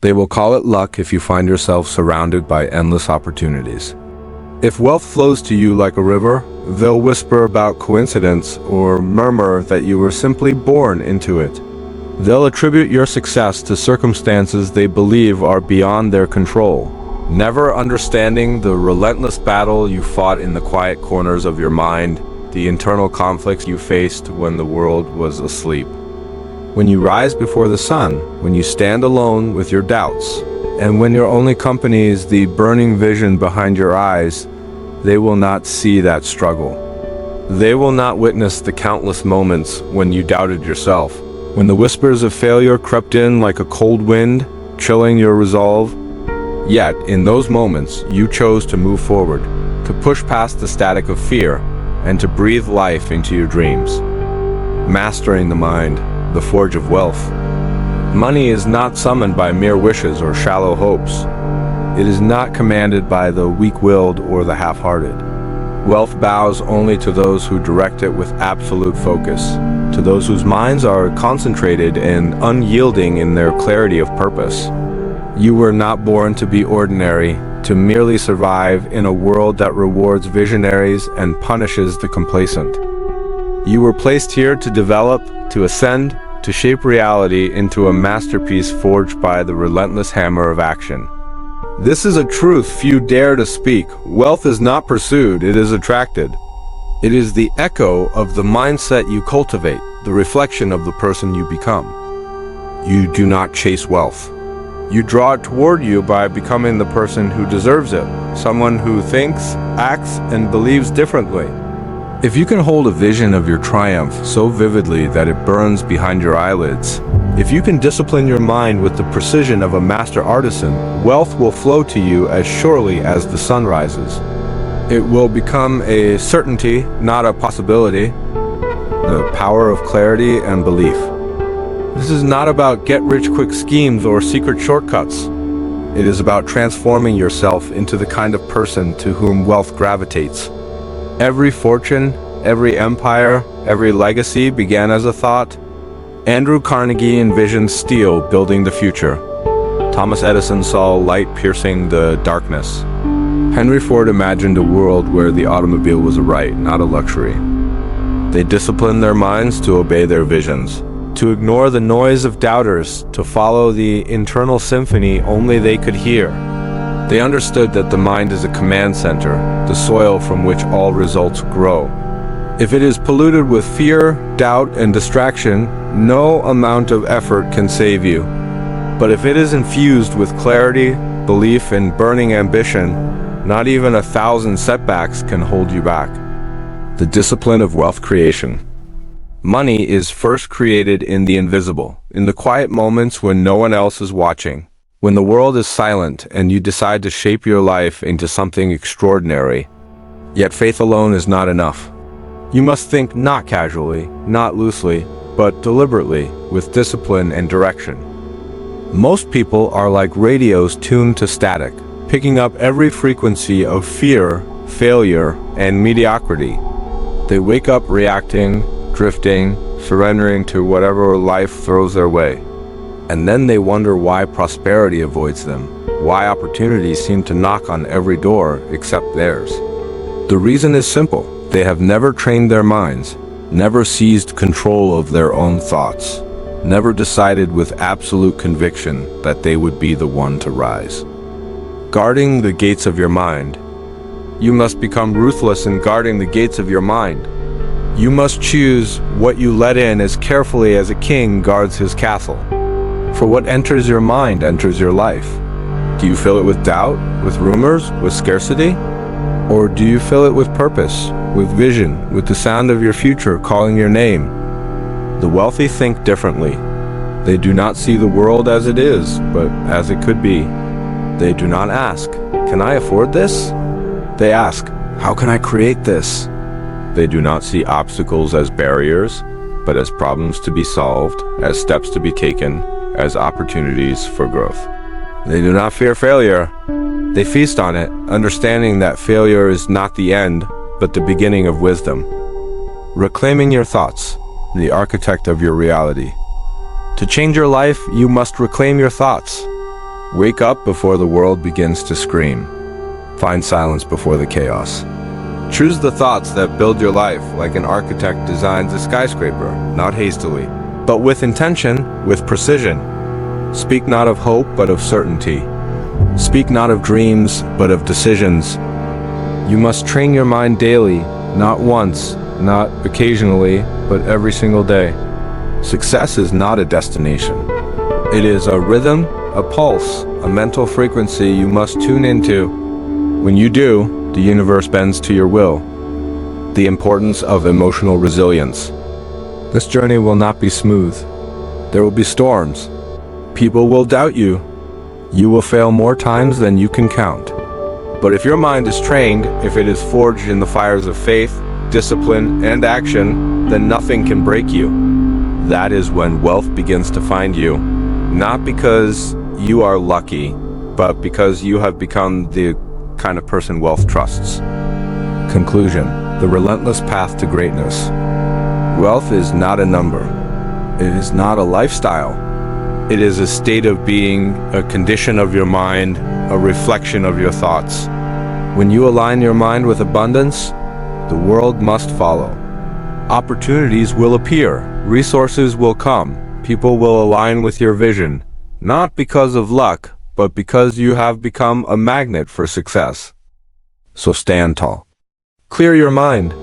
They will call it luck if you find yourself surrounded by endless opportunities. If wealth flows to you like a river, they'll whisper about coincidence or murmur that you were simply born into it. They'll attribute your success to circumstances they believe are beyond their control, never understanding the relentless battle you fought in the quiet corners of your mind, the internal conflicts you faced when the world was asleep. When you rise before the sun, when you stand alone with your doubts, and when your only company is the burning vision behind your eyes, they will not see that struggle. They will not witness the countless moments when you doubted yourself, when the whispers of failure crept in like a cold wind, chilling your resolve. Yet, in those moments, you chose to move forward, to push past the static of fear, and to breathe life into your dreams. Mastering the mind, the forge of wealth. Money is not summoned by mere wishes or shallow hopes. It is not commanded by the weak-willed or the half-hearted. Wealth bows only to those who direct it with absolute focus, to those whose minds are concentrated and unyielding in their clarity of purpose. You were not born to be ordinary, to merely survive in a world that rewards visionaries and punishes the complacent. You were placed here to develop, to ascend, to shape reality into a masterpiece forged by the relentless hammer of action. This is a truth few dare to speak. Wealth is not pursued, it is attracted. It is the echo of the mindset you cultivate, the reflection of the person you become. You do not chase wealth. You draw it toward you by becoming the person who deserves it, someone who thinks, acts, and believes differently. If you can hold a vision of your triumph so vividly that it burns behind your eyelids, if you can discipline your mind with the precision of a master artisan, wealth will flow to you as surely as the sun rises. It will become a certainty, not a possibility. The power of clarity and belief. This is not about get-rich-quick schemes or secret shortcuts. It is about transforming yourself into the kind of person to whom wealth gravitates. Every fortune, every empire, every legacy began as a thought. Andrew Carnegie envisioned steel building the future. Thomas Edison saw light piercing the darkness. Henry Ford imagined a world where the automobile was a right, not a luxury. They disciplined their minds to obey their visions, to ignore the noise of doubters, to follow the internal symphony only they could hear. They understood that the mind is a command center, the soil from which all results grow. If it is polluted with fear, doubt, and distraction, no amount of effort can save you. But if it is infused with clarity, belief, and burning ambition, not even 1,000 setbacks can hold you back. The discipline of wealth creation. Money is first created in the invisible, in the quiet moments when no one else is watching. When the world is silent and you decide to shape your life into something extraordinary. Yet faith alone is not enough. You must think not casually, not loosely, but deliberately, with discipline and direction. Most people are like radios tuned to static, picking up every frequency of fear, failure, and mediocrity. They wake up reacting, drifting, surrendering to whatever life throws their way. And then they wonder why prosperity avoids them, why opportunities seem to knock on every door except theirs. The reason is simple. They have never trained their minds, never seized control of their own thoughts, never decided with absolute conviction that they would be the one to rise. Guarding the gates of your mind. You must become ruthless in guarding the gates of your mind. You must choose what you let in as carefully as a king guards his castle. For what enters your mind enters your life. Do you fill it with doubt, with rumors, with scarcity? Or do you fill it with purpose, with vision, with the sound of your future calling your name? The wealthy think differently. They do not see the world as it is, but as it could be. They do not ask, "Can I afford this?" They ask, "How can I create this?" They do not see obstacles as barriers, but as problems to be solved, as steps to be taken, as opportunities for growth. They do not fear failure. They feast on it, understanding that failure is not the end, but the beginning of wisdom. Reclaiming your thoughts, the architect of your reality. To change your life, you must reclaim your thoughts. Wake up before the world begins to scream. Find silence before the chaos. Choose the thoughts that build your life like an architect designs a skyscraper, not hastily, but with intention, with precision. Speak not of hope, but of certainty. Speak not of dreams, but of decisions. You must train your mind daily, not once, not occasionally, but every single day. Success is not a destination. It is a rhythm, a pulse, a mental frequency you must tune into. When you do, the universe bends to your will. The importance of emotional resilience. This journey will not be smooth. There will be storms. People will doubt you. You will fail more times than you can count. But if your mind is trained, if it is forged in the fires of faith, discipline, and action, then nothing can break you. That is when wealth begins to find you. Not because you are lucky, but because you have become the kind of person wealth trusts. Conclusion: the relentless path to greatness. Wealth is not a number. It is not a lifestyle. It is a state of being, a condition of your mind, a reflection of your thoughts. When you align your mind with abundance, the world must follow. Opportunities will appear, resources will come, people will align with your vision, not because of luck, but because you have become a magnet for success. So stand tall. Clear your mind.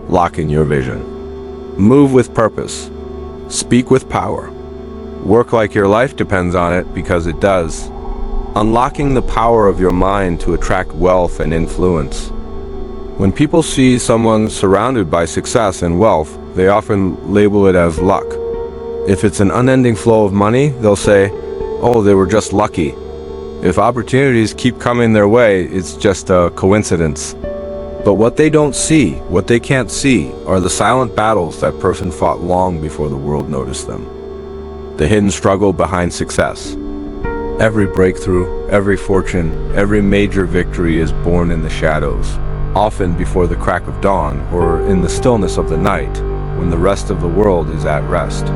Lock in your vision. Move with purpose. Speak with power. Work like your life depends on it, because it does. Unlocking the power of your mind to attract wealth and influence. When people see someone surrounded by success and wealth, they often label it as luck. If it's an unending flow of money, they'll say, "Oh, they were just lucky." If opportunities keep coming their way, it's just a coincidence. But what they don't see, what they can't see, are the silent battles that person fought long before the world noticed them. The hidden struggle behind success. Every breakthrough, every fortune, every major victory is born in the shadows, often before the crack of dawn or in the stillness of the night, when the rest of the world is at rest.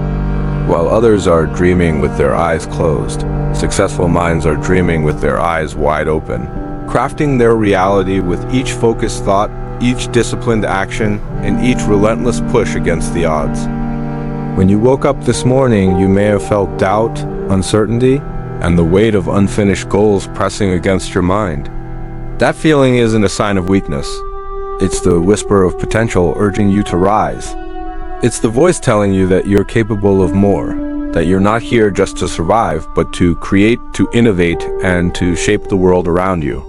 While others are dreaming with their eyes closed, successful minds are dreaming with their eyes wide open, crafting their reality with each focused thought, each disciplined action, and each relentless push against the odds. When you woke up this morning, you may have felt doubt, uncertainty, and the weight of unfinished goals pressing against your mind. That feeling isn't a sign of weakness. It's the whisper of potential urging you to rise. It's the voice telling you that you're capable of more, that you're not here just to survive, but to create, to innovate, and to shape the world around you.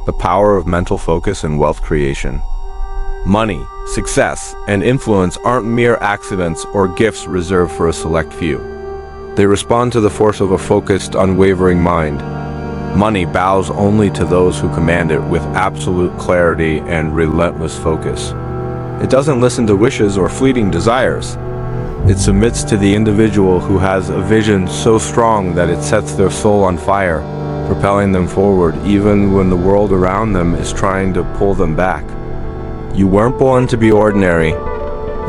The power of mental focus and wealth creation. Money, success, and influence aren't mere accidents or gifts reserved for a select few. They respond to the force of a focused, unwavering mind. Money bows only to those who command it with absolute clarity and relentless focus. It doesn't listen to wishes or fleeting desires. It submits to the individual who has a vision so strong that it sets their soul on fire, propelling them forward even when the world around them is trying to pull them back. You weren't born to be ordinary.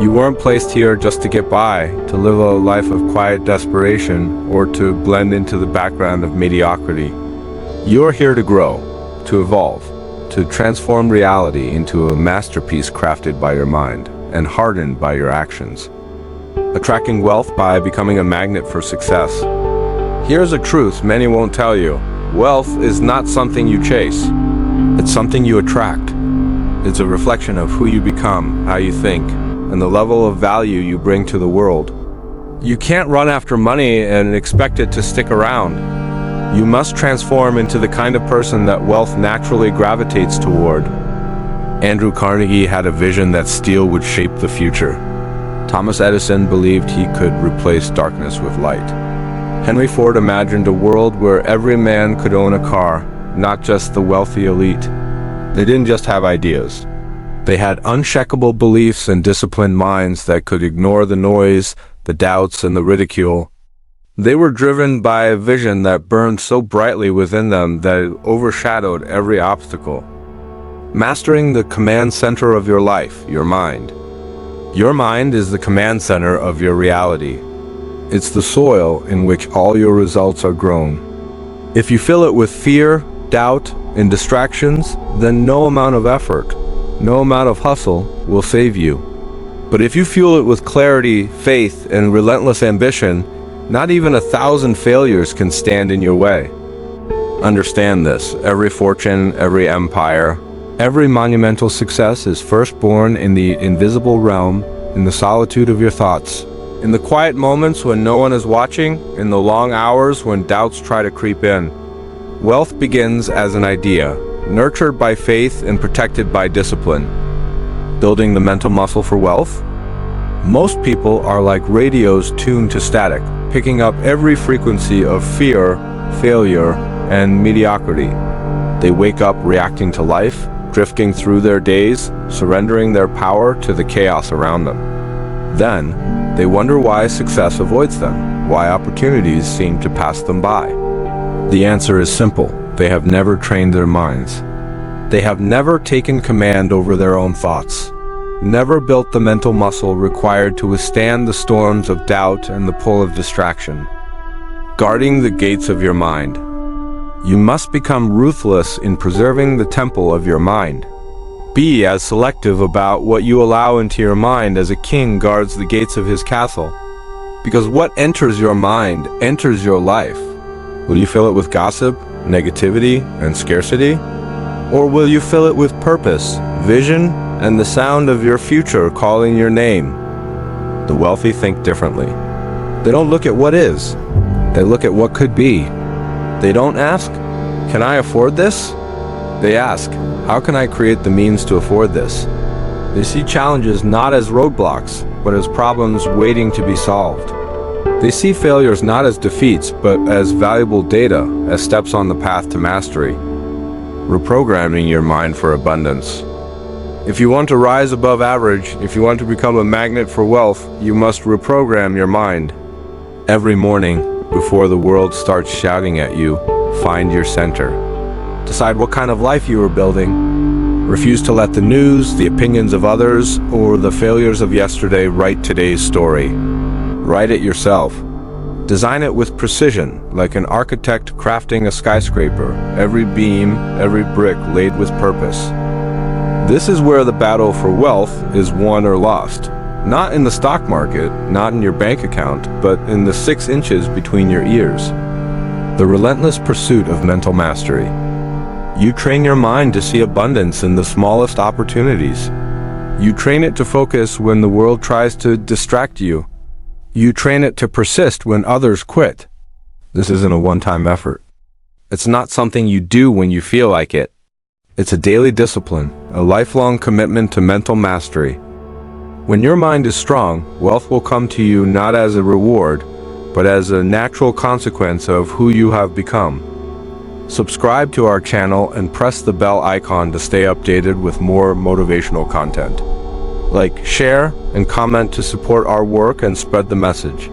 You weren't placed here just to get by, to live a life of quiet desperation, or to blend into the background of mediocrity. You're here to grow, to evolve, to transform reality into a masterpiece crafted by your mind and hardened by your actions. Attracting wealth by becoming a magnet for success. Here's a truth many won't tell you. Wealth is not something you chase. It's something you attract. It's a reflection of who you become, how you think, and the level of value you bring to the world. You can't run after money and expect it to stick around. You must transform into the kind of person that wealth naturally gravitates toward. Andrew Carnegie had a vision that steel would shape the future. Thomas Edison believed he could replace darkness with light. Henry Ford imagined a world where every man could own a car, not just the wealthy elite. They didn't just have ideas. They had unshakable beliefs and disciplined minds that could ignore the noise, the doubts, and the ridicule. They were driven by a vision that burned so brightly within them that it overshadowed every obstacle. Mastering the command center of your life, your mind. Your mind is the command center of your reality. It's the soil in which all your results are grown. If you fill it with fear, doubt, and distractions, then no amount of effort, no amount of hustle will save you. But if you fuel it with clarity, faith, and relentless ambition, not even 1,000 failures can stand in your way. Understand this: every fortune, every empire, every monumental success is first born in the invisible realm, in the solitude of your thoughts. In the quiet moments when no one is watching, in the long hours when doubts try to creep in. Wealth begins as an idea, nurtured by faith and protected by discipline. Building the mental muscle for wealth? Most people are like radios tuned to static, picking up every frequency of fear, failure, and mediocrity. They wake up reacting to life, drifting through their days, surrendering their power to the chaos around them. Then, they wonder why success avoids them, why opportunities seem to pass them by. The answer is simple: they have never trained their minds. They have never taken command over their own thoughts, never built the mental muscle required to withstand the storms of doubt and the pull of distraction. Guarding the gates of your mind. You must become ruthless in preserving the temple of your mind. Be as selective about what you allow into your mind as a king guards the gates of his castle. Because what enters your mind enters your life. Will you fill it with gossip, negativity, and scarcity? Or will you fill it with purpose, vision, and the sound of your future calling your name? The wealthy think differently. They don't look at what is. They look at what could be. They don't ask, "Can I afford this?" They ask, "How can I create the means to afford this?" They see challenges not as roadblocks, but as problems waiting to be solved. They see failures not as defeats, but as valuable data, as steps on the path to mastery. Reprogramming your mind for abundance. If you want to rise above average, if you want to become a magnet for wealth, you must reprogram your mind. Every morning, before the world starts shouting at you, find your center. Decide what kind of life you are building. Refuse to let the news, the opinions of others, or the failures of yesterday write today's story. Write it yourself. Design it with precision, like an architect crafting a skyscraper, every beam, every brick laid with purpose. This is where the battle for wealth is won or lost. Not in the stock market, not in your bank account, but in the 6 inches between your ears. The relentless pursuit of mental mastery. You train your mind to see abundance in the smallest opportunities. You train it to focus when the world tries to distract you. You train it to persist when others quit. This isn't a one-time effort. It's not something you do when you feel like it. It's a daily discipline, a lifelong commitment to mental mastery. When your mind is strong, wealth will come to you not as a reward, but as a natural consequence of who you have become. Subscribe to our channel and press the bell icon to stay updated with more motivational content. Like, share, and comment to support our work and spread the message.